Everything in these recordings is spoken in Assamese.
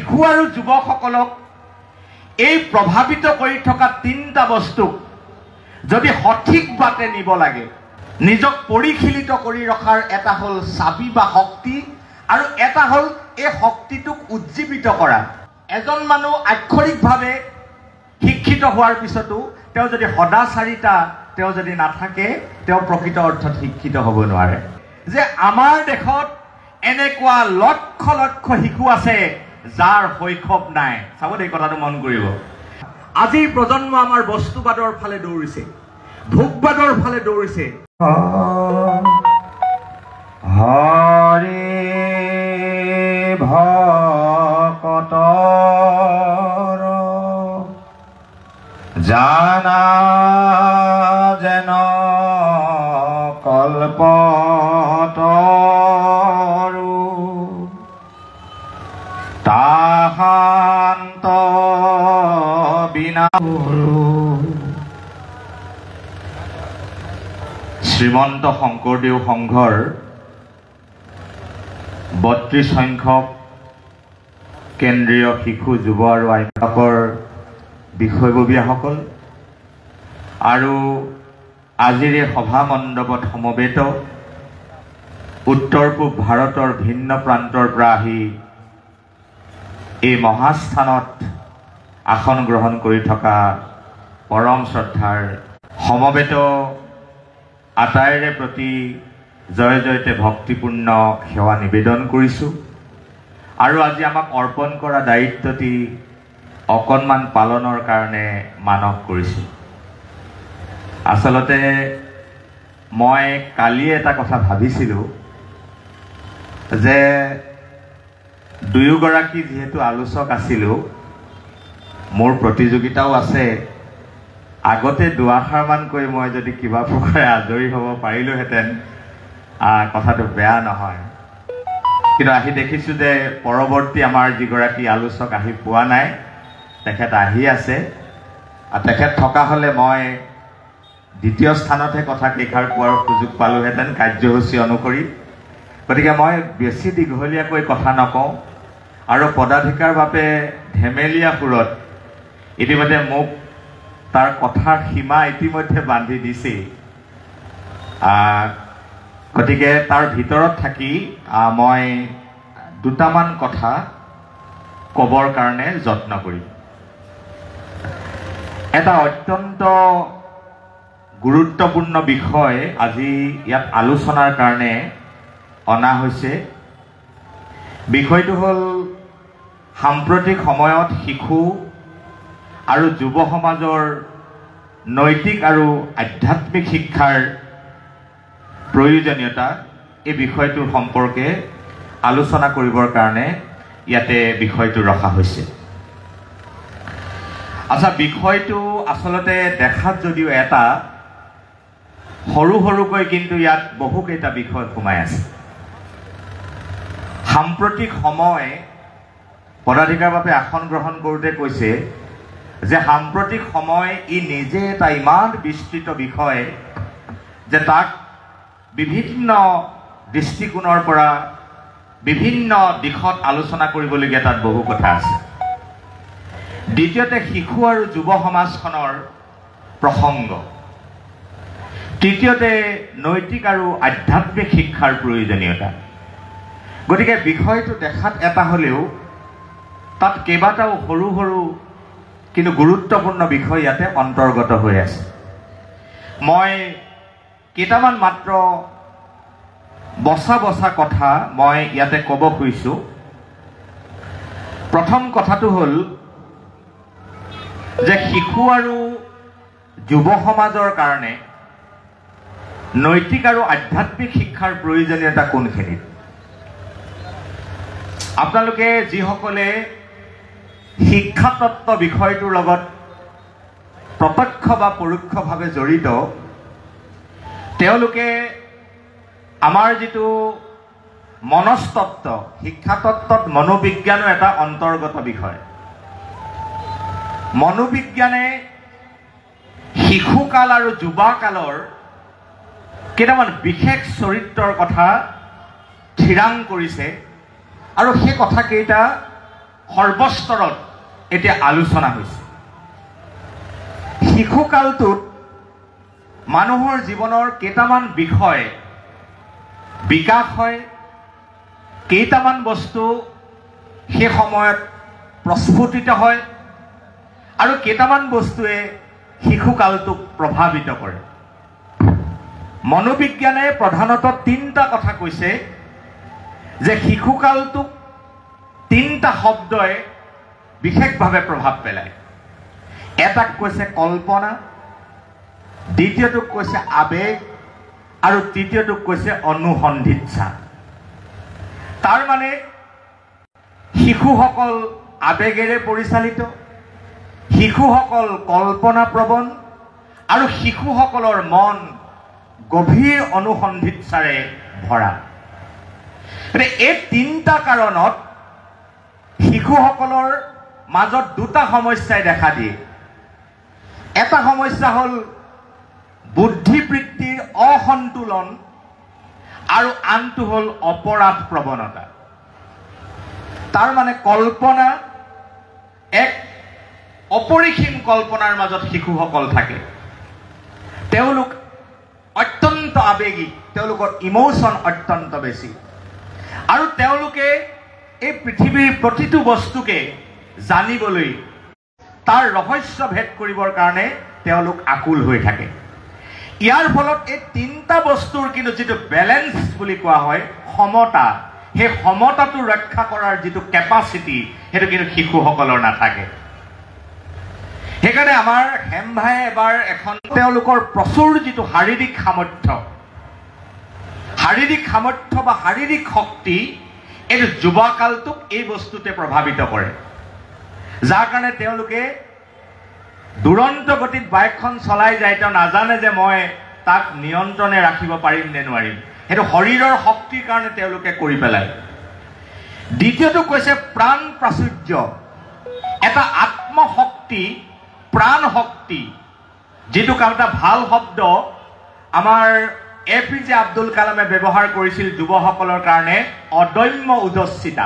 শিশু আৰু যুৱকসকলক এই প্ৰভাৱিত কৰি থকা তিনিটা বস্তুক যদি সঠিক বাটে নিব লাগে, নিজক পৰিশীলিত কৰি ৰখাৰ এটা হ'ল চাবি বা শক্তি, আৰু এটা হ'ল এই শক্তিটোক উজ্জীৱিত কৰা। এজন মানুহ আক্ষৰিকভাৱে শিক্ষিত হোৱাৰ পিছতো তেওঁ যদি সদাচাৰিতা তেওঁ যদি নাথাকে, তেওঁ প্ৰকৃত অৰ্থত শিক্ষিত হ'ব নোৱাৰে। যে আমাৰ দেশত এনেকুৱা লক্ষ লক্ষ শিশু আছে যাৰ শৈশৱ নাই। চাব এই কথাটো মন কৰিব। আজিৰ প্ৰজন্ম আমাৰ বস্তুবাদৰ ফালে দৌৰিছে, ভোগবাদৰ ফালে দৌৰিছে। হৰি ভকতৰ জানা যেন কল্পতৰু তাহান্ত বিনা। শ্ৰীমন্ত শংকৰদেৱ সংঘৰ ৩২ সংখ্যক কেন্দ্ৰীয় শিশু যুৱ আৰু আইনকৰ বিষয়ববীয়াসকল আৰু আজিৰ এই সভা মণ্ডপত সমবেত উত্তৰ পূব ভাৰতৰ ভিন্ন প্ৰান্তৰ পৰা আহি এই মহাস্থানত আসন গ্ৰহণ কৰি থকা পৰম শ্ৰদ্ধাৰ সমবেত আটাইৰে প্ৰতি জয় জয়তে ভক্তিপূৰ্ণ সেৱা নিবেদন কৰিছোঁ। আৰু আজি আমাক অৰ্পণ কৰা দায়িত্বটি অকণমান পালনৰ কাৰণে মানস কৰিছোঁ। আচলতে মই কালি এটা কথা ভাবিছিলোঁ যে দুয়োগৰাকী যিহেতু আলোচক আছিলোঁ, মোৰ প্ৰতিযোগিতাও আছে, আগতে দুআষাৰমান কৈ মই যদি কিবা প্ৰকাৰে আজৰি হ'ব পাৰিলোহেঁতেন কথাটো বেয়া নহয়। কিন্তু আহি দেখিছোঁ যে পৰৱৰ্তী আমাৰ যিগৰাকী আলোচক আহি পোৱা নাই, তেখেত আহি আছে। তেখেত থকা হ'লে মই দ্বিতীয় স্থানতহে কথা কেইষাৰ কোৱাৰ সুযোগ পালোহেঁতেন কাৰ্যসূচী অনুসৰি। গতিকে মই বেছি দীঘলীয়াকৈ কথা নকওঁ, আৰু পদাধিকাৰ বাবে ধেমেলীয়া সুৰত ইতিমধ্যে মোক তাৰ কথাৰ সীমা ইতিমধ্যে বান্ধি দিছেই। গতিকে তাৰ ভিতৰত থাকি মই দুটামান কথা ক'বৰ কাৰণে যত্ন কৰিম। এটা অত্যন্ত গুৰুত্বপূৰ্ণ বিষয় আজি ইয়াত আলোচনাৰ কাৰণে অনা হৈছে। বিষয়টো হ'ল সাম্প্ৰতিক সময়ত শিশু আৰু যুৱ সমাজৰ নৈতিক আৰু আধ্যাত্মিক শিক্ষাৰ প্ৰয়োজনীয়তা। এই বিষয়টোৰ সম্পৰ্কে আলোচনা কৰিবৰ কাৰণে ইয়াতে বিষয়টো ৰখা হৈছে। আচ্ছা, বিষয়টো আচলতে দেখাত যদিও এটা সৰু সৰুকৈ, কিন্তু ইয়াত বহুকেইটা বিষয় সোমাই আছে। সাম্প্ৰতিক সময় পদাধিকাৰ বাবে আসন গ্ৰহণ কৰোঁতে কৈছে যে সাম্প্ৰতিক সময় ই নিজে এটা ইমান বিস্তৃত বিষয় যে তাক বিভিন্ন দৃষ্টিকোণৰ পৰা বিভিন্ন দিশত আলোচনা কৰিবলগীয়া তাত বহু কথা আছে। দ্বিতীয়তে শিশু আৰু যুৱ সমাজখনৰ প্ৰসংগ। তৃতীয়তে নৈতিক আৰু আধ্যাত্মিক শিক্ষাৰ প্ৰয়োজনীয়তা। গতিকে বিষয়টো দেখাত এটা হ'লেও তাত কেইবাটাও সৰু সৰু কিন্তু গুৰুত্বপূৰ্ণ বিষয় ইয়াতে অন্তৰ্গত হৈ আছে। মই কেইটামান মাত্ৰ বচা বচা কথা মই ইয়াতে ক'ব খুজিছোঁ। প্ৰথম কথাটো হ'ল যে শিশু আৰু যুৱ সমাজৰ কাৰণে নৈতিক আৰু আধ্যাত্মিক শিক্ষাৰ প্ৰয়োজনীয়তা কোনখিনিত। আপোনালোকে যিসকলে শিক্ষাতত্ত্ব বিষয়টোৰ লগত প্ৰত্যক্ষ বা পৰোক্ষভাৱে জড়িত, তেওঁলোকে আমাৰ যিটো মনস্তত্ত্ব, শিক্ষাতত্ত্বত মনোবিজ্ঞানো এটা অন্তৰ্গত বিষয়। মনোবিজ্ঞানে শিশুকাল আৰু যুৱাকালৰ কেইটামান বিশেষ চৰিত্ৰৰ কথা থিৰাং কৰিছে, আৰু সেই কথাকেইটা সৰ্বস্তৰত এতিয়া আলোচনা হৈছে। শিশুকালটোত মানুহৰ জীৱনৰ কেইটামান বিষয় বিকাশ হয়, কেইটামান বস্তু সেই সময়ত প্ৰস্ফুটিত হয় আৰু কেইটামান বস্তুৱে শিশুকালটোক প্ৰভাৱিত কৰে। মনোবিজ্ঞানে প্ৰধানতঃ তিনিটা কথা কৈছে যে শিশুকালটোক তিনিটা শব্দই বিশেষভাৱে প্ৰভাৱ পেলায়। এটাক কৈছে কল্পনা, দ্বিতীয়টোক কৈছে আবেগ আৰু তৃতীয়টোক কৈছে অনুসন্ধিৎসা। তাৰ মানে শিশুসকল আবেগেৰে পৰিচালিত, শিশুসকল কল্পনাপ্ৰৱণ আৰু শিশুসকলৰ মন গভীৰ অনুসন্ধিৎসাৰে ভৰা। এই তিনিটা কাৰণত শিশুসকলৰ মাজত দুটা সমস্যাই দেখা দিয়ে। এটা সমস্যা হ'ল বুদ্ধিবৃত্তিৰ অসন্তুলন আৰু আনটো হ'ল অপৰাধ প্ৰৱণতা। তাৰ মানে কল্পনা, এক অপৰিসীম কল্পনাৰ মাজত শিশুসকল থাকে। তেওঁলোক অত্যন্ত আৱেগিক, তেওঁলোকৰ ইমোশ্যন অত্যন্ত বেছি আৰু তেওঁলোকে এই পৃথিৱীৰ প্ৰতিটো বস্তুকে জানিবলৈ, তাৰ ৰহস্য ভেদ কৰিবৰ কাৰণে তেওঁলোক আকুল হৈ থাকে। ইয়াৰ ফলত এই তিনিটা বস্তুৰ কিন্তু যিটো বেলেঞ্চ বুলি কোৱা হয়, সমতা, সেই সমতাটো ৰক্ষা কৰাৰ যিটো কেপাচিটি, সেইটো কিন্তু শিশুসকলৰ নাথাকে। সেইকাৰণে আমাৰ হেমভাই এবাৰ এখন তেওঁলোকৰ প্ৰচুৰ যিটো শাৰীৰিক সামৰ্থ্য বা শাৰীৰিক শক্তি, এইটো যুৱকালটোক এই বস্তুতে প্ৰভাৱিত কৰে, যাৰ কাৰণে তেওঁলোকে দুৰন্ত গতিত বাইকখন চলাই যায়, তেওঁ নাজানে যে মই তাক নিয়ন্ত্ৰণে ৰাখিব পাৰিম নে নোৱাৰিম। সেইটো শৰীৰৰ শক্তিৰ কাৰণে তেওঁলোকে কৰি পেলায়। দ্বিতীয়টো কৈছে প্ৰাণ প্ৰাচুৰ্য, এটা আত্মশক্তি, প্ৰাণ শক্তি, যিটো এটা ভাল শব্দ আমাৰ APJ আব্দুল কালামে ব্যৱহাৰ কৰিছিল যুৱসকলৰ কাৰণে, অদম্য উদস্বিতা।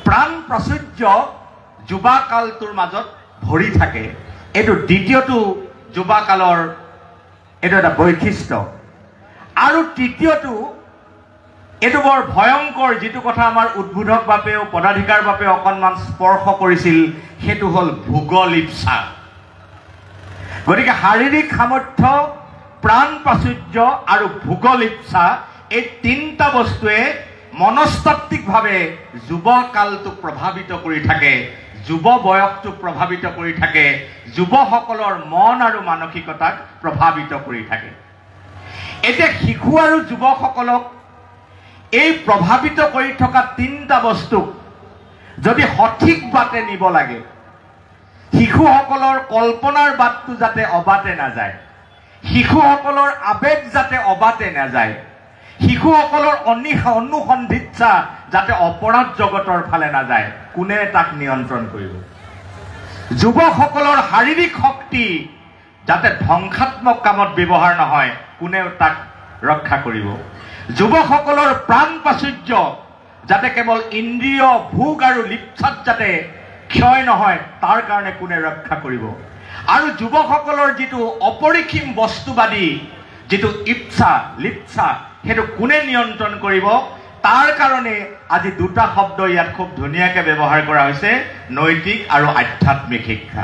প্ৰাণ প্ৰাচুৰ্য যুৱাকালটোৰ মাজত ভৰি থাকে। এইটো দ্বিতীয়টো যুৱাকালৰ এইটো এটা বৈশিষ্ট্য। আৰু তৃতীয়টো, এইটো বৰ ভয়ংকৰ, যিটো কথা আমাৰ উদ্বোধক বাপেও পদাধিকাৰ বাপেও অকণমান স্পৰ্শ কৰিছিল, সেইটো হ'ল ভোগলিপ্সা। গতিকে শাৰীৰিক সামৰ্থ্য, প্ৰাণ প্ৰাচুৰ্য আৰু ভোগলিপ্সা, এই তিনিটা বস্তুৱে মনস্তাত্ত্বিকভাৱে যুৱকালটোক প্ৰভাৱিত কৰি থাকে, যুৱ বয়সটোক প্ৰভাৱিত কৰি থাকে, যুৱসকলৰ মন আৰু মানসিকতাক প্ৰভাৱিত কৰি থাকে। এতিয়া শিশু আৰু যুৱকসকলক এই প্ৰভাৱিত কৰি থকা তিনিটা বস্তুক যদি সঠিক বাটে নিব লাগে, শিশুসকলৰ কল্পনাৰ বাটটো যাতে অবাটে নাযায়, শিশুসকলৰ আবেগ যাতে অবাটে নাযায়, শিশুসকলৰ অনুসন্ধিৎসা যাতে অপৰাধ জগতৰ ফালে নাযায়, কোনে তাক নিয়ন্ত্ৰণ কৰিব? যুৱকসকলৰ শাৰীৰিক শক্তি যাতে ধ্বংসাত্মক কামত ব্যৱহাৰ নহয়, কোনেও তাক ৰক্ষা কৰিব? যুৱকসকলৰ প্ৰাণ প্ৰাচুৰ্য যাতে কেৱল ইন্দ্ৰিয় ভোগ আৰু লিপ্সাত যাতে ক্ষয় নহয়, তাৰ কাৰণে কোনে ৰক্ষা কৰিব? আৰু যুৱকসকলৰ যিটো অপৰিসীম বস্তুবাদী যিটো ইচ্ছা লিপ্সা, সেইটো কোনে নিয়ন্ত্ৰণ কৰিব? তাৰ কাৰণে আজি দুটা শব্দ ইয়াত খুব ধুনীয়াকৈ ব্যৱহাৰ কৰা হৈছে, নৈতিক আৰু আধ্যাত্মিক শিক্ষা।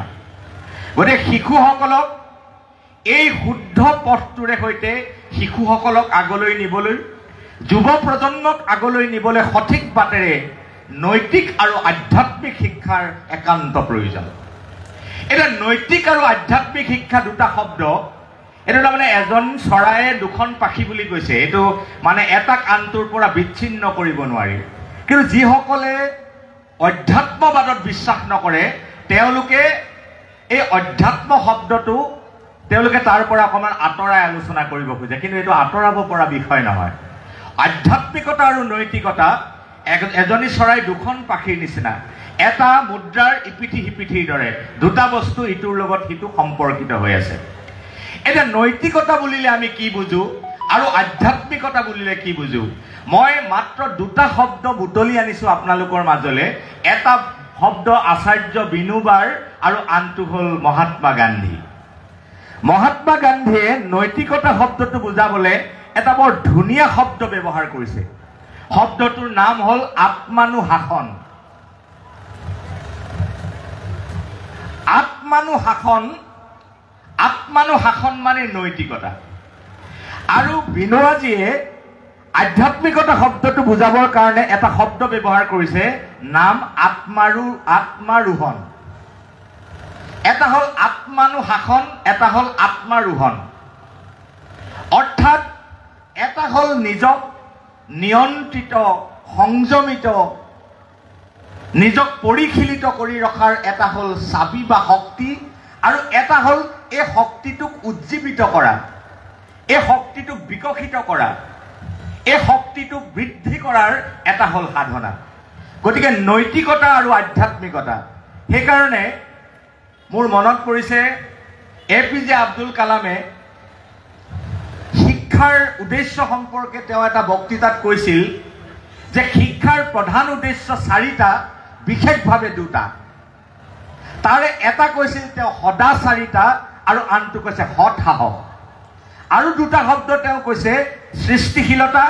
গতিকে শিশুসকলক এই শুদ্ধ পথটোৰে সৈতে শিশুসকলক আগলৈ নিবলৈ, যুৱ প্ৰজন্মক আগলৈ নিবলৈ সঠিক বাটেৰে নৈতিক আৰু আধ্যাত্মিক শিক্ষাৰ একান্ত প্ৰয়োজন। এতিয়া নৈতিক আৰু আধ্যাত্মিক শিক্ষা দুটা শব্দ, এইটো তাৰমানে এজন চৰায়ে দুখন পাখি বুলি কৈছে। এইটো মানে এটাক আনটোৰ পৰা বিচ্ছিন্ন কৰিব নোৱাৰি। কিন্তু যিসকলে অধ্যাত্মবাদত বিশ্বাস নকৰে, তেওঁলোকে এই অধ্যাত্ম শব্দটো তেওঁলোকে তাৰ পৰা অকণমান আঁতৰাই আলোচনা কৰিব খোজে, কিন্তু এইটো আঁতৰাব পৰা বিষয় নহয়। আধ্যাত্মিকতা আৰু নৈতিকতা এজনী চৰাই দুখন পাখিৰ নিচিনা, এটা মুদ্ৰাৰ ইপিঠি সিপিঠিৰ দৰে, দুটা বস্তু ইটোৰ লগত সিটো সম্পৰ্কিত হৈ আছে। এতিয়া নৈতিকতা বুলিলে আমি কি বুজো? আৰু আধ্যাত্মিকতা বুলিলে কি বুজো? মই মাত্ৰ দুটা শব্দ বুটলি আনিছো আপোনালোকৰ মাজলৈ। এটা শব্দ আচাৰ্য বিনোবাৰ আৰু আনটো হ'ল মহাত্মা গান্ধী। মহাত্মা গান্ধীয়ে নৈতিকতা শব্দটো বুজাবলৈ এটা বৰ ধুনীয়া শব্দ ব্যৱহাৰ কৰিছে। শব্দটোৰ নাম হ'ল আত্মানুশাসন। আত্মানুশাসন মানে নৈতিকতা। আৰু বিনোবাজীয়ে আধ্যাত্মিকতা শব্দটো বুজাবৰ কাৰণে এটা শব্দ ব্যৱহাৰ কৰিছে, নাম আত্মাৰোহণ। এটা হ'ল আত্মানুশাসন, এটা হ'ল আত্মাৰোহণ। অৰ্থাৎ এটা হ'ল নিজক নিয়ন্ত্ৰিত, সংযমিত, নিজক পৰিশীলিত কৰি ৰখাৰ এটা হ'ল চাবি বা শক্তি, আৰু এটা হ'ল এই শক্তিটোক উজ্জীৱিত কৰা, এই শক্তিটোক বিকশিত কৰা, এই শক্তিটোক বৃদ্ধি কৰাৰ এটা হ'ল সাধনা। গতিকে নৈতিকতা আৰু আধ্যাত্মিকতা। সেইকাৰণে মোৰ মনত পৰিছে APJ আব্দুল কালামে শিক্ষাৰ উদ্দেশ্য সম্পৰ্কে তেওঁ এটা বক্তৃতাত কৈছিল যে শিক্ষাৰ প্ৰধান উদ্দেশ্য চাৰিটা, বিশেষভাৱে দুটা। তাৰে এটা কৈছিল তেওঁ সদাচাৰিতা আৰু আনটো কৈছে সৎ সাহস। আৰু দুটা শব্দ তেওঁ কৈছে সৃষ্টিশীলতা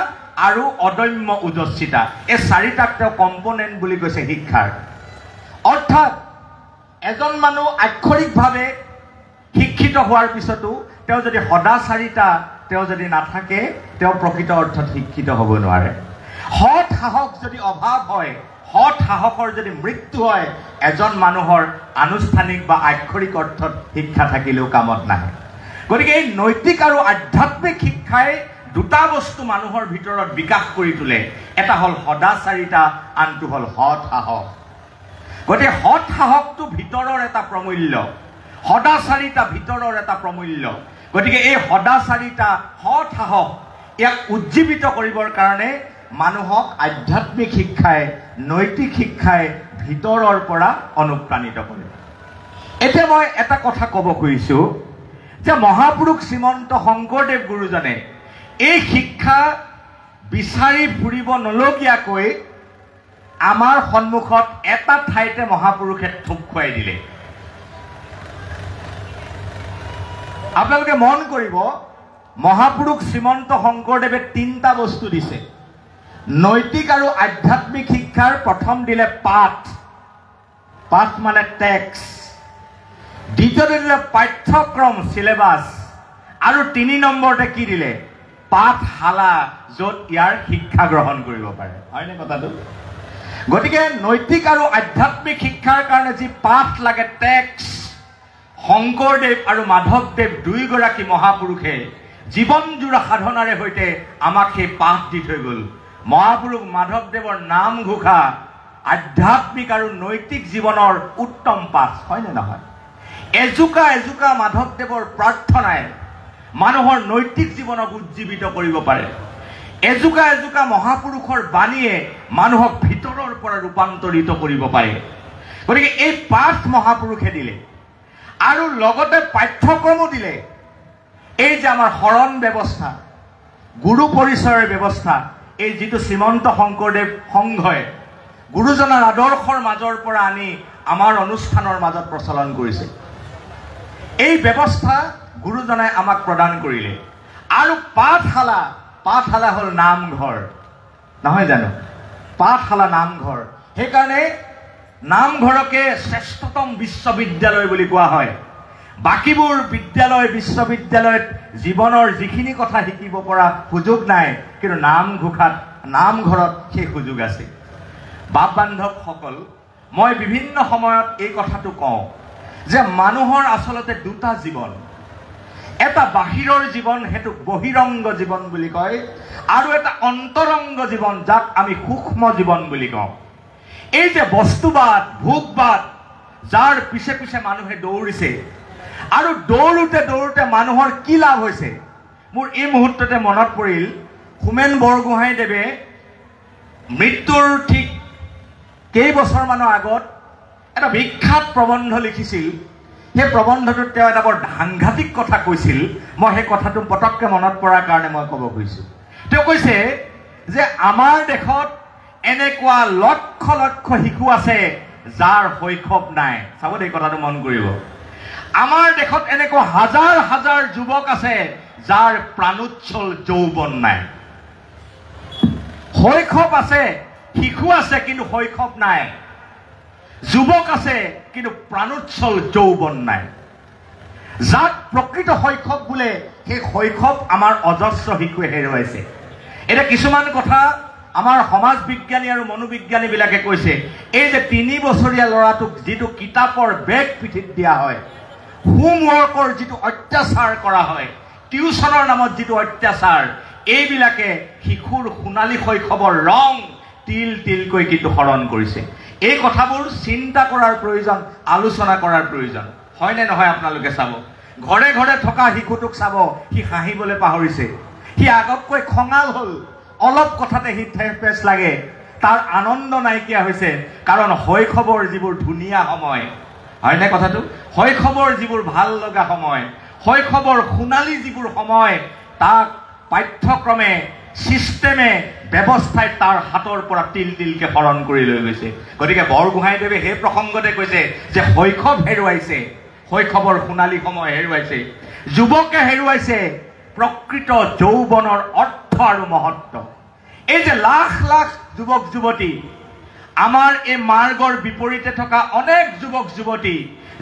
আৰু অদম্য ওজস্বিতা। এই চাৰিটাক তেওঁ কম্পনেণ্ট বুলি কৈছে শিক্ষাৰ। অৰ্থাৎ এজন মানুহ আক্ষৰিকভাৱে শিক্ষিত হোৱাৰ পিছতো তেওঁ যদি সদাচাৰিতা তেওঁ যদি নাথাকে, তেওঁ প্ৰকৃত অৰ্থত শিক্ষিত হ'ব নোৱাৰে। সৎ সাহস যদি অভাৱ হয়, সৎ সাহসৰ যদি মৃত্যু হয়, এজন মানুহৰ আনুষ্ঠানিক বা আক্ষৰিক অৰ্থত শিক্ষা থাকিলেও কামত নাহে। গতিকে এই নৈতিক আৰু আধ্যাত্মিক শিক্ষাই দুটা বস্তু মানুহৰ ভিতৰত বিকাশ কৰি তোলে। এটা হ'ল সদাচাৰিতা, আনটো হ'ল সৎ সাহস। গতিকে সৎ সাহসটো ভিতৰৰ এটা প্ৰমূল্য, সদাচাৰিতা ভিতৰৰ এটা প্ৰমূল্য। গতিকে এই সদাচাৰিতা, সৎ সাহস, ইয়াক উজ্জীৱিত কৰিবৰ কাৰণে মানুহক আধ্যাত্মিক শিক্ষাই, নৈতিক শিক্ষাই ভিতৰৰ পৰা অনুপ্ৰাণিত কৰে। এতিয়া মই এটা কথা ক'ব খুজিছো যে মহাপুৰুষ শ্ৰীমন্ত শংকৰদেৱ গুৰুজনে এই শিক্ষা বিচাৰি ফুৰিব নলগীয়াকৈ আমাৰ সন্মুখত এটা ঠাইতে মহাপুৰুষে থোপ খুৱাই দিলে। আপোনালোকে মন কৰিব, মহাপুৰুষ শ্ৰীমন্ত শংকৰদেৱে তিনিটা বস্তু দিছে। নৈতিক আৰু আধ্যাত্মিক শিক্ষাৰ প্ৰথম দিলে পাঠ, পাঠ মানে টেক্স। দ্বিতীয়তে দিলে পাঠ্যক্ৰম, চিলেবাছ। আৰু 3 নম্বৰতে কি দিলে? পাঠশালা, য'ত ইয়াৰ শিক্ষা গ্ৰহণ কৰিব পাৰে। হয়নে কথাটো? গতিকে নৈতিক আৰু আধ্যাত্মিক শিক্ষাৰ কাৰণে যি পাঠ লাগে, টেক্স, শংকৰদেৱ আৰু মাধৱদেৱ দুয়োগৰাকী মহাপুৰুষে জীৱনজোৰা সাধনাৰে সৈতে আমাক সেই পাঠ দি থৈ গ'ল। মহাপুৰুষ মাধৱদেৱৰ নামঘোষা আধ্যাত্মিক আৰু নৈতিক জীৱনৰ উত্তম পাঠ, হয়নে নহয়? এজোকা এজোকা মাধৱদেৱৰ প্ৰাৰ্থনাই মানুহৰ নৈতিক জীৱনক উজ্জীৱিত কৰিব পাৰে। এজোকা এজোকা মহাপুৰুষৰ বাণীয়ে মানুহক ভিতৰৰ পৰা ৰূপান্তৰিত কৰিব পাৰে। গতিকে এই পাঠ মহাপুৰুষে দিলে, আৰু লগতে পাঠ্যক্ৰমো দিলে। এই যে আমাৰ শৰণ ব্যৱস্থা, গুৰু পৰিচয়ৰ ব্যৱস্থা, এই যিটো শ্ৰীমন্ত শংকৰদেৱ সংঘই গুৰুজনাৰ আদৰ্শৰ মাজৰ পৰা আনি আমাৰ অনুষ্ঠানৰ মাজত প্ৰচলন কৰিছে, এই ব্যৱস্থা গুৰুজনাই আমাক প্ৰদান কৰিলে। আৰু পাঠশালা, পাঠশালা হ'ল নামঘৰ, নহয় জানো? পাঠশালা নামঘৰ। সেইকাৰণে নামঘৰকে শ্ৰেষ্ঠতম বিশ্ববিদ্যালয় বুলি কোৱা হয়। বাকীবোৰ বিদ্যালয়, বিশ্ববিদ্যালয়ত জীৱনৰ যিখিনি কথা শিকিব পৰা সুযোগ নাই, কিন্তু নামঘৰত সেই সুযোগ আছে। বাপ বান্ধৱসকল, মই বিভিন্ন সময়ত এই কথাটো কওঁ যে মানুহৰ আচলতে দুটা জীৱন। এটা বাহিৰৰ জীৱন, সেইটোক বহিৰংগ জীৱন বুলি কয়, আৰু এটা অন্তৰংগ জীৱন, যাক আমি সূক্ষ্ম জীৱন বুলি কওঁ। এই যে বস্তুবাদ, ভোগবাদ, যাৰ পিছে পিছে মানুহে দৌৰিছে, আৰু দৌৰোতে দৌৰোতে মানুহৰ কি লাভ হৈছে? মোৰ এই মুহূৰ্ততে মনত পৰিল, হোমেন বৰগোহাঁইদেৱে মৃত্যুৰ ঠিক কেইবছৰমানৰ আগত এটা বিখ্যাত প্ৰবন্ধ লিখিছিল। সেই প্ৰবন্ধটোত তেওঁ এটা বৰ সাংঘাতিক কথা কৈছিল। মই সেই কথাটো পটককৈ মনত পৰাৰ কাৰণে মই ক'ব খুজিছোঁ। তেওঁ কৈছে যে আমাৰ দেশত এনেকুৱা লক্ষ লক্ষ শিশু আছে যাৰ শৈশৱ নাই। চাব দেই, কথাটো মন কৰিব। আমাৰ দেশত এনেকুৱা হাজাৰ হাজাৰ যুৱক আছে যাৰ প্ৰাণোচ্ছল যৌৱন নাই। শৈশৱ আছে, শিশু আছে, কিন্তু শৈশৱ নাই। যুৱক আছে, কিন্তু প্ৰাণোচ্ছল যৌৱন নাই। যাক প্ৰকৃত শৈশৱ বোলে, সেই শৈশৱ আমাৰ অজস্ৰ শিশুৱে হেৰুৱাইছে। এতিয়া কিছুমান কথা আমাৰ সমাজ বিজ্ঞানী আৰু মনোবিজ্ঞানীবিলাকে কৈছে, এই যে 3 বছৰীয়া ল'ৰাটোক যিটো কিতাপৰ বেগ পিঠিত দিয়া হয়, হোমৱৰ্কৰ যিটো অত্যাচাৰ কৰা হয়, টিউচনৰ নামত যিটো অত্যাচাৰ, এইবিলাকে শিশুৰ সোণালী শৈশৱৰ ৰং তিল তিলকৈ কিন্তু হৰণ কৰিছে। এই কথাবোৰ চিন্তা কৰাৰ প্ৰয়োজন, আলোচনা কৰাৰ প্ৰয়োজন। হয়নে নহয় আপোনালোকে চাব, ঘৰে ঘৰে থকা শিশুটোক চাব, সি হাঁহিবলৈ পাহৰিছে, সি আগতকৈ খঙাল হ'ল, অলপ কথাতে সি ঠেচ লাগে, তাৰ আনন্দ নাইকিয়া হৈছে। কাৰণ শৈশৱৰ যিবোৰ ধুনীয়া সময়, হয়নে কথাটো, শৈশৱৰ যিবোৰ ভাল লগা সময়, শৈশৱৰ সোণালী যিবোৰ সময়, তাক পাঠ্যক্ৰমে, ছিষ্টেমে, ব্যৱস্থাই তাৰ হাতৰ পৰা তিল তিলকৈ হৰণ কৰি লৈ গৈছে। গতিকে বৰগোহাঁইদেৱে সেই প্ৰসংগতে কৈছে যে শৈশৱ হেৰুৱাইছে, শৈশৱৰ সোণালী সময় হেৰুৱাইছে, যুৱকে হেৰুৱাইছে প্ৰকৃত যৌৱনৰ অৰ্থ আৰু মহত্ব। এই যে লাখ লাখ যুৱক যুৱতী, আমাৰ এই মাৰ্গৰ বিপৰীতে থকা অনেক যুৱক যুৱতী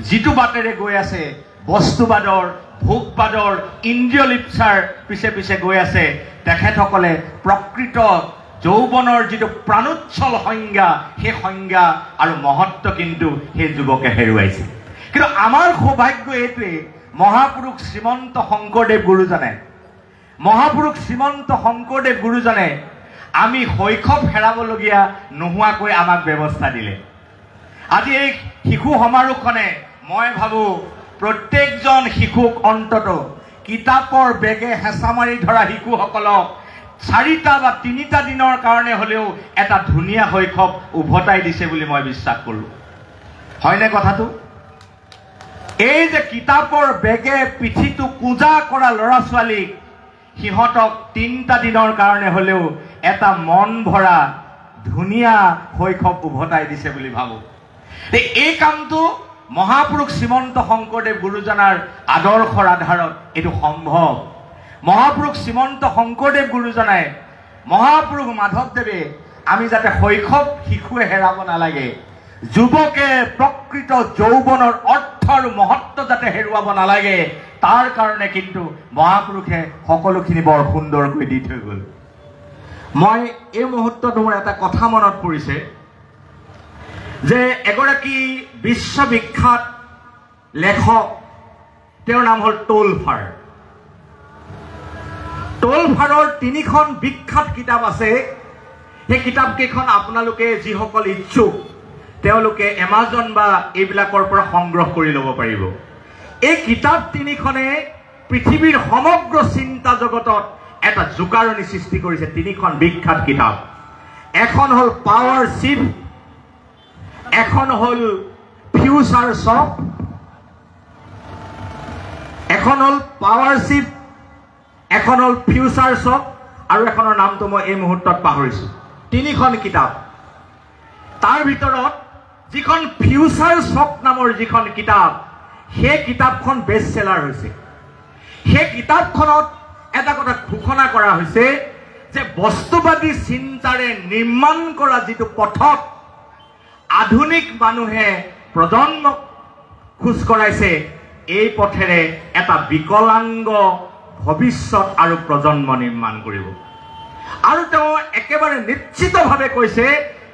যিটো বাটেৰে গৈ আছে, বস্তুবাদৰ, ভোগবাদৰ, ইন্দ্ৰিয় লিপ্সাৰ পিছে পিছে গৈ আছে, তেখেতসকলে প্ৰকৃত যৌৱনৰ যিটো প্ৰাণোচ্ছল সংজ্ঞা, সেই সংজ্ঞা আৰু মহত্ব কিন্তু সেই যুৱকে হেৰুৱাইছে। কিন্তু আমাৰ সৌভাগ্য এইটোৱে, মহাপুৰুষ শ্ৰীমন্ত শংকৰদেৱ গুৰুজনে আমি শৈশৱ হেৰাবলগীয়া নোহোৱাকৈ আমাক ব্যৱস্থা দিলে। আজি এই শিশু সমাৰোহখনে মই ভাবোঁ প্ৰত্যেকজন শিশুক অন্তত কিতাপৰ বেগে হেঁচা মাৰি ধৰা শিশুসকলক 4টা বা 3টা দিনৰ কাৰণে হ'লেও এটা ধুনীয়া শৈশৱ উভতাই দিছে বুলি মই বিশ্বাস কৰোঁ। হয়নে কথাটো? এই যে কিতাপৰ বেগে পিঠিটো কোজা কৰা ল'ৰা ছোৱালীক, সিহঁতক 3টা দিনৰ কাৰণে হ'লেও এটা মন ভৰা ধুনীয়া শৈশৱ উভতাই দিছে বুলি ভাবোঁ। এই কামটো মহাপুৰুষ শ্ৰীমন্ত শংকৰদেৱ গুৰুজনাৰ আদৰ্শৰ আধাৰত এইটো সম্ভৱ। মহাপুৰুষ শ্ৰীমন্ত শংকৰদেৱ গুৰুজনাই, মহাপুৰুষ মাধৱদেৱে আমি যাতে শৈশৱ শিশুৱে হেৰাব নালাগে, যুৱকে প্ৰকৃত যৌৱনৰ অৰ্থ আৰু মহত্ব যাতে হেৰুৱাব নালাগে, তাৰ কাৰণে কিন্তু মহাপুৰুষে সকলোখিনি বৰ সুন্দৰকৈ দি থৈ গ'ল। মই এই মুহূৰ্তত মোৰ এটা কথা মনত পৰিছে যে এগৰাকী বিশ্ববিখ্যাত লেখক, তেওঁৰ নাম হ'ল টোলফাৰ। টোলফাৰৰ 3খন বিখ্যাত কিতাপ আছে। সেই কিতাপকেইখন আপোনালোকে যিসকল ইচ্ছুক তেওঁলোকে এমাজন বা এইবিলাকৰ পৰা সংগ্ৰহ কৰি ল'ব পাৰিব। এই কিতাপ 3খনে পৃথিৱীৰ সমগ্ৰ চিন্তা জগতত এটা জোকাৰণি সৃষ্টি কৰিছে। 3খন বিখ্যাত কিতাপ, এখন হ'ল পাৱাৰ চিফ, এখন হ'ল ফিউচাৰ শ্বক, এখন হ'ল পাৱাৰ চিফ, এখন হ'ল ফিউচাৰ শ্বক, আৰু এখনৰ নামটো মই এই মুহূৰ্তত পাহৰিছোঁ। 3খন কিতাপ। তাৰ ভিতৰত যিখন ফিউচাৰ শ্বক নামৰ যিখন কিতাপ, সেই কিতাপখন বেষ্ট চেলাৰ হৈছে। সেই কিতাপখনত এটা কথা ঘোষণা কৰা হৈছে যে বস্তুবাদী চিন্তাৰে নিৰ্মাণ কৰা যিটো পথত আধুনিক মানুহে প্ৰজন্মক খোজ কঢ়াইছে, এই পথেৰে এটা বিকলাংগ ভৱিষ্যত আৰু প্ৰজন্ম নিৰ্মাণ কৰিব। আৰু তেওঁ একেবাৰে নিশ্চিতভাৱে কৈছে,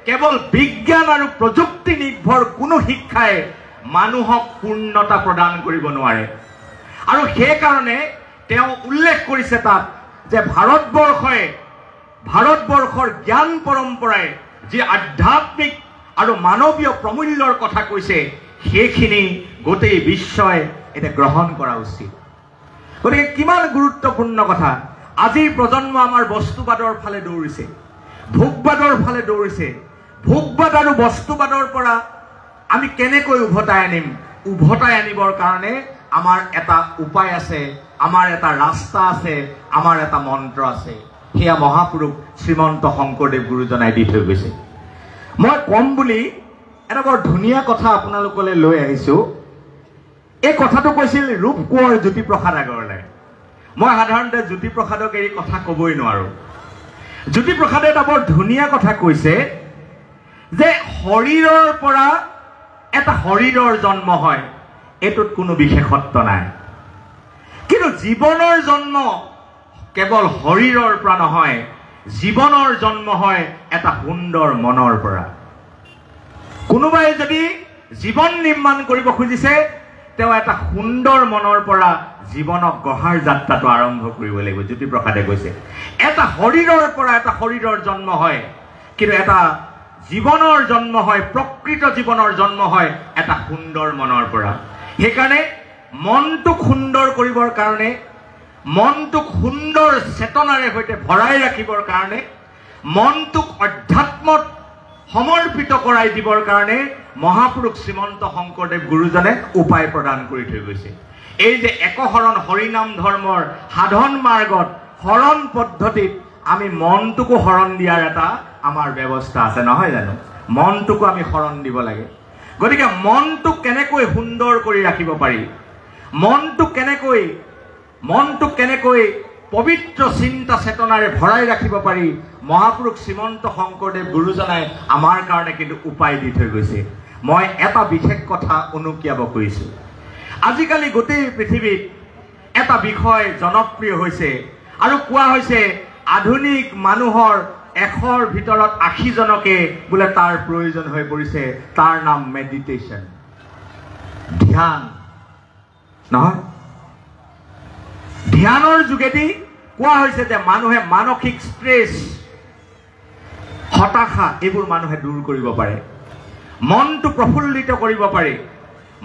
কেৱল বিজ্ঞান আৰু প্ৰযুক্তি নিৰ্ভৰ কোনো শিক্ষাই মানুহক পূৰ্ণতা প্ৰদান কৰিব নোৱাৰে। আৰু সেইকাৰণে তেওঁ উল্লেখ কৰিছে তাত যে ভাৰতবৰ্ষৰ জ্ঞান পৰম্পৰাই যি আধ্যাত্মিক আৰু মানৱীয় প্ৰমূল্যৰ কথা কৈছে, সেইখিনি গোটেই বিশ্বই এতিয়া গ্ৰহণ কৰা উচিত। গতিকে কিমান গুৰুত্বপূৰ্ণ কথা। আজিৰ প্ৰজন্ম আমাৰ বস্তুবাদৰ ফালে দৌৰিছে, ভোগবাদৰ ফালে দৌৰিছে। ভোগবাদ আৰু বস্তুবাদৰ পৰা আমি কেনেকৈ উভতাই আনিম উভতাই আনিবৰ কাৰণে আমাৰ এটা উপায় আছে, আমাৰ এটা ৰাস্তা আছে, আমাৰ এটা মন্ত্ৰ আছে। সেয়া মহাপুৰুষ শ্ৰীমন্ত শংকৰদেৱ গুৰুজনাই দি থৈ গৈছে। মই কম বুলি এটা বৰ ধুনীয়া কথা আপোনালোকলৈ লৈ আহিছো। এই কথাটো কৈছিল ৰূপ কোঁৱৰ জ্যোতিপ্ৰসাদ আগৰৱালাই। মই সাধাৰণতে জ্যোতিপ্ৰসাদক এৰি কথা ক'বই নোৱাৰো। জ্যোতিপ্ৰসাদে এটা বৰ ধুনীয়া কথা কৈছে যে শৰীৰৰ পৰা এটা শৰীৰৰ জন্ম হয়, এইটোত কোনো বিশেষত্ব নাই। কিন্তু জীৱনৰ জন্ম কেৱল শৰীৰৰ পৰা নহয়, জীৱনৰ জন্ম হয় এটা সুন্দৰ মনৰ পৰা। কোনোবাই যদি জীৱন নিৰ্মাণ কৰিব খুজিছে, তেওঁ এটা সুন্দৰ মনৰ পৰা জীৱনক গঢ়াৰ যাত্ৰাটো আৰম্ভ কৰিব লাগিব। জ্যোতিপ্ৰসাদে কৈছে এটা শৰীৰৰ পৰা এটা শৰীৰৰ জন্ম হয়, কিন্তু এটা জীৱনৰ জন্ম হয়, প্ৰকৃত জীৱনৰ জন্ম হয় এটা সুন্দৰ মনৰ পৰা। সেইকাৰণে মনটোক সুন্দৰ কৰিবৰ কাৰণে, মনটোক সুন্দৰ চেতনাৰে সৈতে ভৰাই ৰাখিবৰ কাৰণে, মনটোক অধ্যাত্মত সমৰ্পিত কৰাই দিবৰ কাৰণে মহাপুৰুষ শ্ৰীমন্ত শংকৰদেৱ গুৰুজনে উপায় প্ৰদান কৰি থৈ গৈছে। এই যে একশৰণ হৰিনাম ধৰ্মৰ সাধন মাৰ্গত শৰণ পদ্ধতিত আমি মনটোকো শৰণ দিয়াৰ এটা আমাৰ ব্যৱস্থা আছে, নহয় জানো? মনটোকো আমি শৰণ দিব লাগে। গতিকে মনটোক কেনেকৈ সুন্দৰ কৰি ৰাখিব পাৰি, মনটোক কেনেকৈ পবিত্ৰ চিন্তা চেতনাৰে ভৰাই ৰাখিব পাৰি, মহাপুৰুষ শ্ৰীমন্ত শংকৰদেৱ গুৰুজনাই আমাৰ কাৰণে কিন্তু উপায় দি থৈ গৈছে। মই এটা বিশেষ কথা উনুকিয়াব খুজিছো। আজিকালি গোটেই পৃথিৱীত এটা বিষয় জনপ্ৰিয় হৈছে আৰু কোৱা হৈছে আধুনিক মানুহৰ 100ৰ ভিতৰত 80 জনকে বোলে তাৰ প্ৰয়োজন হৈ পৰিছে। তাৰ নাম মেডিটেশ্যন, ধ্যান। নহয়, ধ্যানৰ যোগেদি কোৱা হৈছে যে মানুহে মানসিক ষ্ট্ৰেছ, হতাশা এইবোৰ মানুহে দূৰ কৰিব পাৰে, মনটো প্ৰফুল্লিত কৰিব পাৰি,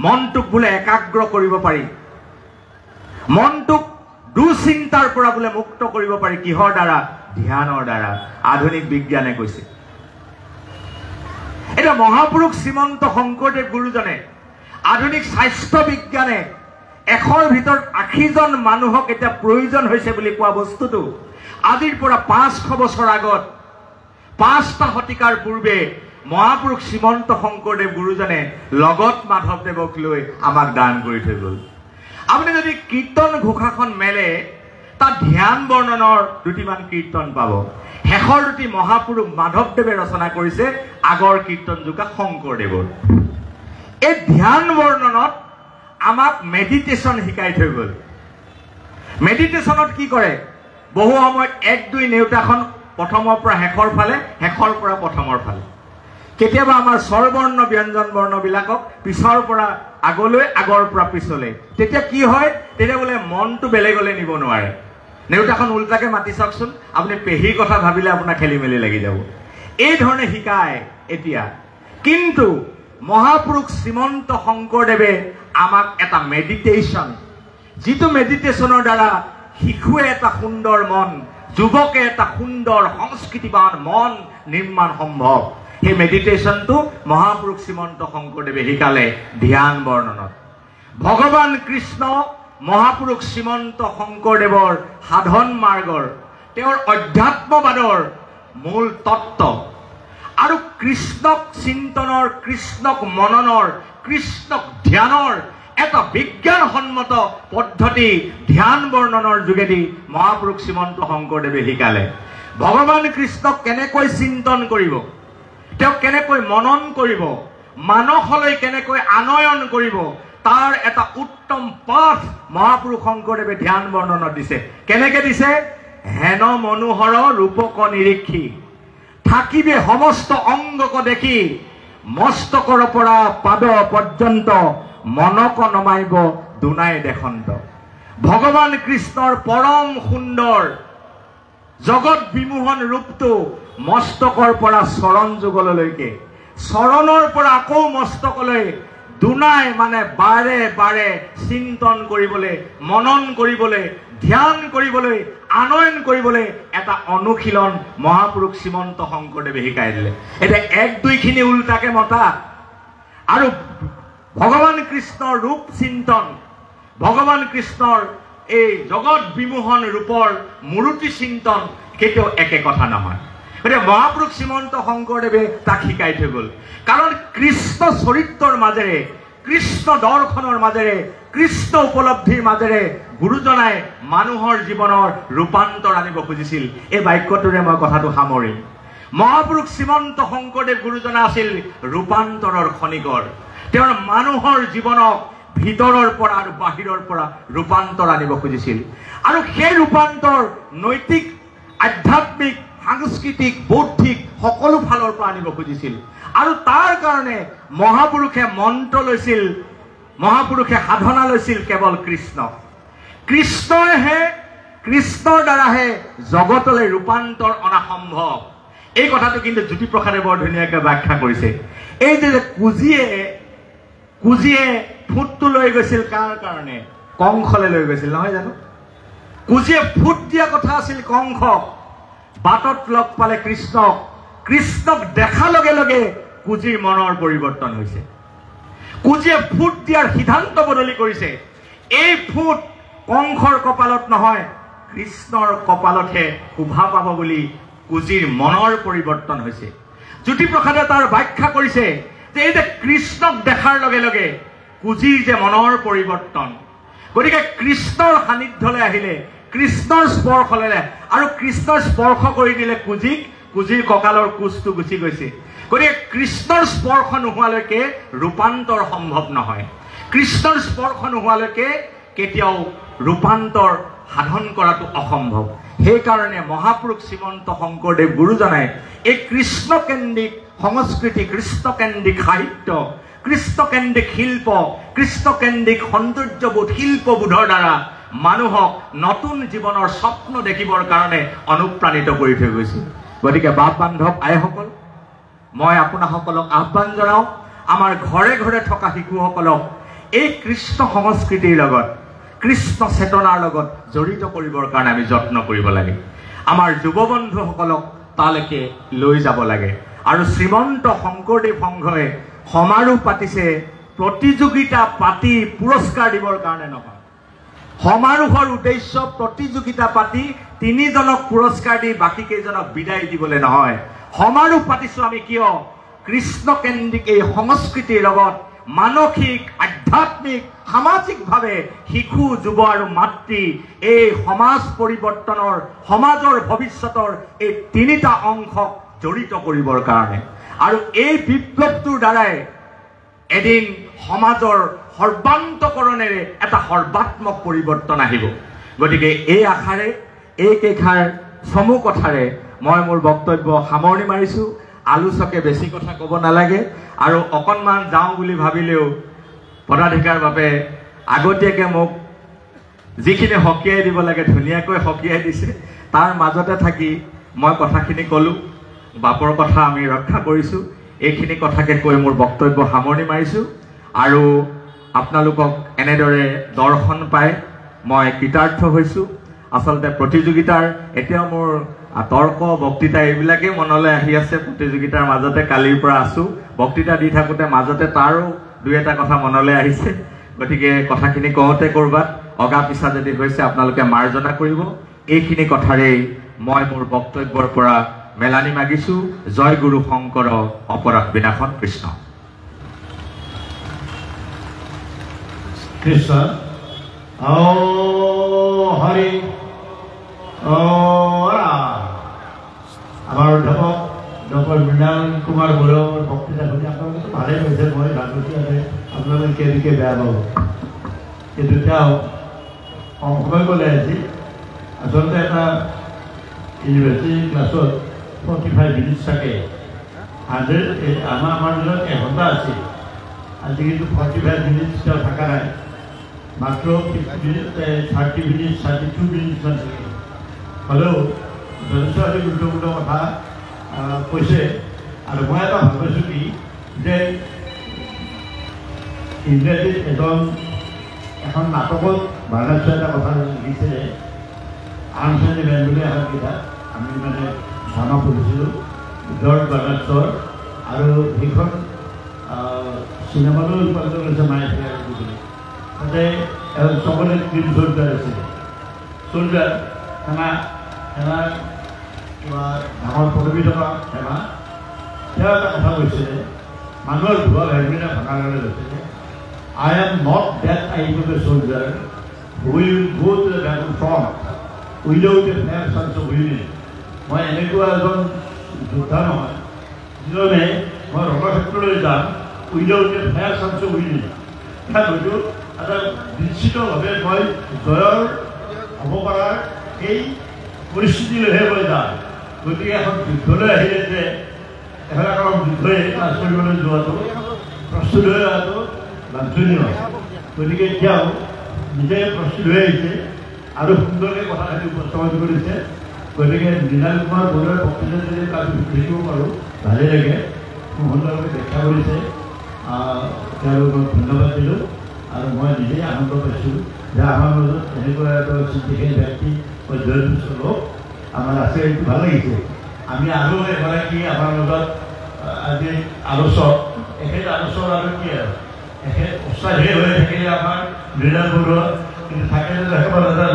মনটোক বোলে একাগ্ৰ কৰিব পাৰি, মনটোক দুচিন্তাৰ পৰা বোলে মুক্ত কৰিব পাৰি। কিহৰ দ্বাৰা? ধ্যানৰ দ্বাৰা। আধুনিক বিজ্ঞানে কৈছে। এতিয়া মহাপুৰুষ শ্ৰীমন্ত শংকৰদেৱ গুৰুজনে, আধুনিক স্বাস্থ্য বিজ্ঞানে 100ৰ ভিতৰত 80 জন মানুহক এতিয়া প্ৰয়োজন হৈছে বুলি কোৱা বস্তুটো আজিৰ পৰা 500 বছৰ আগত, 5টা শতিকাৰ পূৰ্বে মহাপুৰুষ শ্ৰীমন্ত শংকৰদেৱ গুৰুজনে লগত মাধৱদেৱক লৈ আমাক দান কৰি থৈ গ'ল। আপুনি যদি কীৰ্তন ঘোষাখন মেলে, তাত ধ্যান বৰ্ণনৰ দুটিমান কীৰ্তন পাব। শেষৰ দুটি মহাপুৰুষ মাধৱদেৱে ৰচনা কৰিছে, আগৰ কীৰ্তন যোগা শংকৰদেৱৰ। এই ধ্যান বৰ্ণনত আমাক মেডিটেশ্যন শিকাই থৈ গ'ল। মেডিটেশ্যনত কি কৰে? বহু সময়ত 1-2 নেওতাখন প্ৰথমৰ পৰা শেষৰ ফালে, শেষৰ পৰা প্ৰথমৰ ফালে। কেতিয়াবা আমাৰ স্বৰবৰ্ণ ব্যঞ্জন বৰ্ণবিলাকক পিছৰ পৰা আগলৈ, আগৰ পৰা পিছলৈ। তেতিয়া কি হয়? তেতিয়া বোলে মনটো বেলেগলৈ নিব নোৱাৰে। নেওতাখন উল্টাকে মাতি চাওকচোন, আপুনি পেহীৰ কথা ভাবিলে আপোনাৰ খেলি মেলি লাগি যাব। এই ধৰণে শিকায় এতিয়া। কিন্তু মহাপুৰুষ শ্ৰীমন্ত শংকৰদেৱে আমাক এটা মেডিটেশ্যন, যিটো মেডিটেশ্যনৰ দ্বাৰা শিশুৱে এটা সুন্দৰ মন, যুৱকে এটা সুন্দৰ সংস্কৃতিবান মন নিৰ্মাণ সম্ভৱ। সেই মেডিটেশ্যনটো মহাপুৰুষ শ্ৰীমন্ত শংকৰদেৱে শিকালে ধ্যান বৰ্ণনত। ভগৱান কৃষ্ণ মহাপুৰুষ শ্ৰীমন্ত শংকৰদেৱৰ সাধন মাৰ্গৰ, তেওঁৰ অধ্যাত্মবাদৰ মূল তত্ত্ব আৰু কৃষ্ণক চিন্তনৰ, কৃষ্ণক মননৰ, কৃষ্ণক ধ্যানৰ এটা বিজ্ঞানসন্মত পদ্ধতি ধ্যান বৰ্ণনৰ যোগেদি মহাপুৰুষ শ্ৰীমন্ত শংকৰদেৱে শিকালে। ভগৱান কৃষ্ণক কেনেকৈ চিন্তন কৰিব, তেওঁক কেনেকৈ মনন কৰিব, মানসলৈ কেনেকৈ আনয়ন কৰিব, তাৰ এটা উত্তম পাঠ মহাপুৰুষ শংকৰদেৱে ধ্যান বৰ্ণনত দিছে। কেনেকে দিছে? হেন মনোহৰ ৰূপক নিৰীক্ষী, থাকিবে সমস্ত অংগক দেখি, মস্তকৰ পৰা পাদ পৰ্যন্ত মনক নমাইব দুনাই দেখন্ত। ভগৱান কৃষ্ণৰ পৰম সুন্দৰ জগত বিমোহন ৰূপটো মস্তকৰ পৰা চৰণ যুগললৈকে, চৰণৰ পৰা আকৌ মস্তকলৈ দুনাই মানে বাৰে বাৰে চিন্তন কৰিবলৈ, মনন কৰিবলৈ, ধ্যান কৰিবলৈ, আনয়ন কৰিবলৈ এটা অনুশীলন মহাপুৰুষ শ্ৰীমন্ত শংকৰদেৱে শিকাই দিলে। এতিয়া 1-2 খিনি উল্টাকে মতা আৰু ভগৱান কৃষ্ণৰ ৰূপ চিন্তন, ভগৱান কৃষ্ণৰ এই জগত বিমোহন ৰূপৰ মূৰ্তি চিন্তন কেতিয়াও একে কথা নহয়। গতিকে মহাপুৰুষ শ্ৰীমন্ত শংকৰদেৱে তাক শিকাই থৈ গ'ল। কাৰণ কৃষ্ণ চৰিত্ৰৰ মাজেৰে, কৃষ্ণ দৰ্শনৰ মাজেৰে, কৃষ্ণ উপলব্ধিৰ মাজেৰে গুৰুজনাই মানুহৰ জীৱনৰ ৰূপান্তৰ আনিব খুজিছিল। এই বাক্যটোৰে মই কথাটো সামৰিম। মহাপুৰুষ শ্ৰীমন্ত শংকৰদেৱ গুৰুজনা আছিল ৰূপান্তৰৰ খনিকৰ। তেওঁৰ মানুহৰ জীৱনক ভিতৰৰ পৰা আৰু বাহিৰৰ পৰা ৰূপান্তৰ আনিব খুজিছিল। আৰু সেই ৰূপান্তৰ নৈতিক, আধ্যাত্মিক, সাংস্কৃতিক, বৌদ্ধিক সকলো ফালৰ পৰা আনিব খুজিছিল। আৰু তাৰ কাৰণে মহাপুৰুষে মন্ত্ৰ লৈছিল, মহাপুৰুষে সাধনা লৈছিল কেৱল কৃষ্ণ। কৃষ্ণৰ দ্বাৰাহে জগতলৈ ৰূপান্তৰ অনা সম্ভৱ। এই কথাটো কিন্তু জ্যোতিপ্ৰসাদে বৰ ধুনীয়াকৈ ব্যাখ্যা কৰিছে। এই যে কুজিয়ে ফুটটো লৈ গৈছিল কাৰ কাৰণে? কংসলৈ লৈ গৈছিল, নহয় জানো? কুজিয়ে ফুট দিয়া কথা আছিল কংসক। বাটত লগ পালে কৃষ্ণক, কৃষ্ণক দেখা লগে লগে কুজিৰ মনৰ পৰিৱৰ্তন হৈছে। কুজিয়ে ফুট দিয়াৰ সিদ্ধান্ত বদলি কৰিছে। এই ফুট কংসৰ কপালত নহয়, কৃষ্ণৰ কপালতহে শোভা পাব বুলি কুজিৰ মনৰ পৰিৱৰ্তন হৈছে। জ্যোতিপ্ৰসাদে তাৰ ব্যাখ্যা কৰিছে যে এই যে কৃষ্ণক দেখাৰ লগে লগে কুজিৰ যে মনৰ পৰিৱৰ্তন, গতিকে কৃষ্ণৰ সান্নিধ্যলৈ আহিলে, কৃষ্ণৰ স্পৰ্শ ল'লে, আৰু কৃষ্ণৰ স্পৰ্শ কৰি দিলে কুজিৰ কঁকালৰ কোচটো গুচি গৈছে। গতিকে কৃষ্ণৰ স্পৰ্শ নোহোৱালৈকে ৰূপান্তৰ সম্ভৱ নহয়। কৃষ্ণৰ স্পৰ্শ নোহোৱালৈকে কেতিয়াও ৰূপান্তৰ সাধন কৰাটো অসম্ভৱ। সেইকাৰণে মহাপুৰুষ শ্ৰীমন্ত শংকৰদেৱ গুৰুজনাই এই কৃষ্ণকেন্দ্ৰিক সংস্কৃতি, কৃষ্ণকেন্দ্ৰিক সাহিত্য, কৃষ্ণকেন্দ্ৰিক শিল্প, কৃষ্ণকেন্দ্ৰিক সৌন্দৰ্যবোধ, শিল্পবোধৰ দ্বাৰা মানুহক নতুন জীৱনৰ স্বপ্ন দেখিবৰ কাৰণে অনুপ্ৰাণিত কৰি থৈ গৈছিল। গতিকে বাপ বান্ধৱ আইসকল, মই আপোনাসকলক আহ্বান জনাওঁ, আমাৰ ঘৰে ঘৰে থকা শিশুসকলক এই কৃষ্ণ সংস্কৃতিৰ লগত, কৃষ্ণ চেতনাৰ লগত জড়িত কৰিবৰ কাৰণে আমি যত্ন কৰিব লাগে। আমাৰ যুৱ বন্ধুসকলক তালৈকে লৈ যাব লাগে। আৰু শ্ৰীমন্ত শংকৰদেৱ সংঘই সমাৰোহ পাতিছে প্ৰতিযোগিতা পাতি পুৰস্কাৰ দিবৰ কাৰণে নহয়। সমাৰোহৰ উদ্দেশ্য প্ৰতিযোগিতা পাতি তিনিজনক পুৰস্কাৰ দি বাকী কেইজনক বিদায় দিবলৈ নহয়। সমাৰোহ পাতিছো আমি কিয়? কৃষ্ণকেন্দ্ৰিক এই সংস্কৃতিৰ লগত মানসিক, আধ্যাত্মিক, সামাজিকভাৱে শিশু, যুৱ আৰু মাতৃ এই সমাজ পৰিৱৰ্তনৰ, সমাজৰ ভৱিষ্যতৰ এই তিনিটা অংশক জড়িত কৰিবৰ কাৰণে। আৰু এই বিপ্লৱটোৰ দ্বাৰাই এদিন সমাজৰ সৰ্বান্তকৰণেৰে এটা সৰ্বাত্মক পৰিৱৰ্তন আহিব। গতিকে এই আশাৰে, এই কেইষাৰ চমু কথাৰে মই মোৰ বক্তব্য সামৰণি মাৰিছোঁ। আলোচকে বেছি কথা ক'ব নালাগে। আৰু অকণমান যাওঁ বুলি ভাবিলেও পদাধিকাৰ বাবে আগতীয়াকৈ মোক যিখিনি সকীয়াই দিব লাগে ধুনীয়াকৈ সকীয়াই দিছে। তাৰ মাজতে থাকি মই কথাখিনি ক'লোঁ, বাপৰ কথা আমি ৰক্ষা কৰিছোঁ। এইখিনি কথাকে কৈ মোৰ বক্তব্য সামৰণি মাৰিছোঁ। আৰু আপোনালোকক এনেদৰে দৰ্শন পাই মই কৃতাৰ্থ হৈছোঁ। আচলতে প্ৰতিযোগিতাৰ এতিয়াও মোৰ তৰ্ক, বক্তৃতা এইবিলাকেই মনলৈ আহি আছে। প্ৰতিযোগিতাৰ মাজতে কালিৰ পৰা আছোঁ, বক্তৃতা দি থাকোঁতে মাজতে তাৰো দুই এটা কথা মনলৈ আহিছে। গতিকে কথাখিনি কওঁতে ক'ৰবাত অগা পিছা যদি হৈছে আপোনালোকে মাৰ্জনা কৰিব। এইখিনি কথাৰেই মই মোৰ বক্তব্যৰ পৰা মেলানি মাগিছোঁ। জয় গুৰু শংকৰ অপৰাধ বিনাশন। কৃষ্ণ কৃষ্ণ। হৰি আমাৰ অধ্যাপক ডক্টৰ মৃণাল কুমাৰ বৰুৱাৰ বক্তৃতা শুনি আপোনালোকে ভালেই পাইছে। মই ভাবিছোঁ যে আপোনালোকে কেনেকৈ বেয়া পাব, কিন্তু তেওঁ সময় ক'লে আজি আচলতে এটা ইউনিভাৰ্চিটি ক্লাছত 45 মিনিট থাকে। 100 আমাৰ দিনত এঘণ্টা আছিল। আজি কিন্তু 45 মিনিট তেওঁ থকা নাই, মাত্ৰ 30 মিনিট, 32 মিনিটমান থাকে। হ'লেও যথেষ্ট গুৰুত্বপূৰ্ণ কথা কৈছে। আৰু মই এটা ভাল পাইছোঁ কি যে ইংৰাজীত এখন নাটকত বাৰ্ণাৰ্ছে এটা কথা লিখিছে, আনচাইনি মেন বুলি এখন কিতাপ আমি মানে ধাৰণা পঢ়িছিলোঁ জৰ্জ বাৰ্ণাৰ্ছৰ। আৰু সেইখন চিনেমাটো উৎপাদন কৰিছে মায়ে তাতে এজন চবলে ক্ৰীম চলজাৰ আছে চলজাৰ সেনা সেনা কিবা ডাঙৰ পদবী থকা সেনা তেওঁ এটা কথা কৈছে মানুহৰ ধোৱা ভাবিনে ভাঙাৰ কাৰণে লৈছে I am not that type of a soldier who will go to the battlefront without a fair chance of winning. মই এনেকুৱা এজন যোদ্ধা নহয় যিজনে মই ৰণক্ষেত্ৰলৈ যাম without a fair chance of winning ইয়াত হয়তো এটা নিশ্চিতভাৱে মই জয়ৰ হ'ব পৰাৰ এই পৰিস্থিতিলৈহে মই যাম গতিকে এখন যুদ্ধলৈ আহিলে যে এখন যুদ্ধই লাজ কৰিবলৈ যোৱাটো প্ৰস্তুত হৈ অহাটো বাঞ্ছনীয় গতিকে এতিয়াও নিজে প্ৰস্তুত হৈ আহিছে আৰু সুন্দৰকৈ কথাখিনি উপস্থাপন কৰিছে গতিকে মৃণাল কুমাৰ বৰুৱাৰ বক্তব্য যদি আমি শিকিব পাৰোঁ ভালেই লাগে খুব সুন্দৰকৈ ব্যাখ্যা কৰিছে তেওঁলোকক ধন্যবাদ দিলোঁ আৰু মই নিজেই আনন্দ পাইছোঁ যে আমাৰ মাজত এনেকুৱা এটা চিন্তিশীল ব্যক্তি বা জয়পুষ্ট লোক আমাৰ আছে এইটো ভাল লাগিছে আমি আৰু এগৰাকী আমাৰ মাজত আজি আলোচক এখেত আলোচক আৰু কি আৰু এখেত উৎসাহী হৈ থাকিলে আমাৰ মৃণাল বৰুৱা কিন্তু থাকে যে একেবাৰে এটা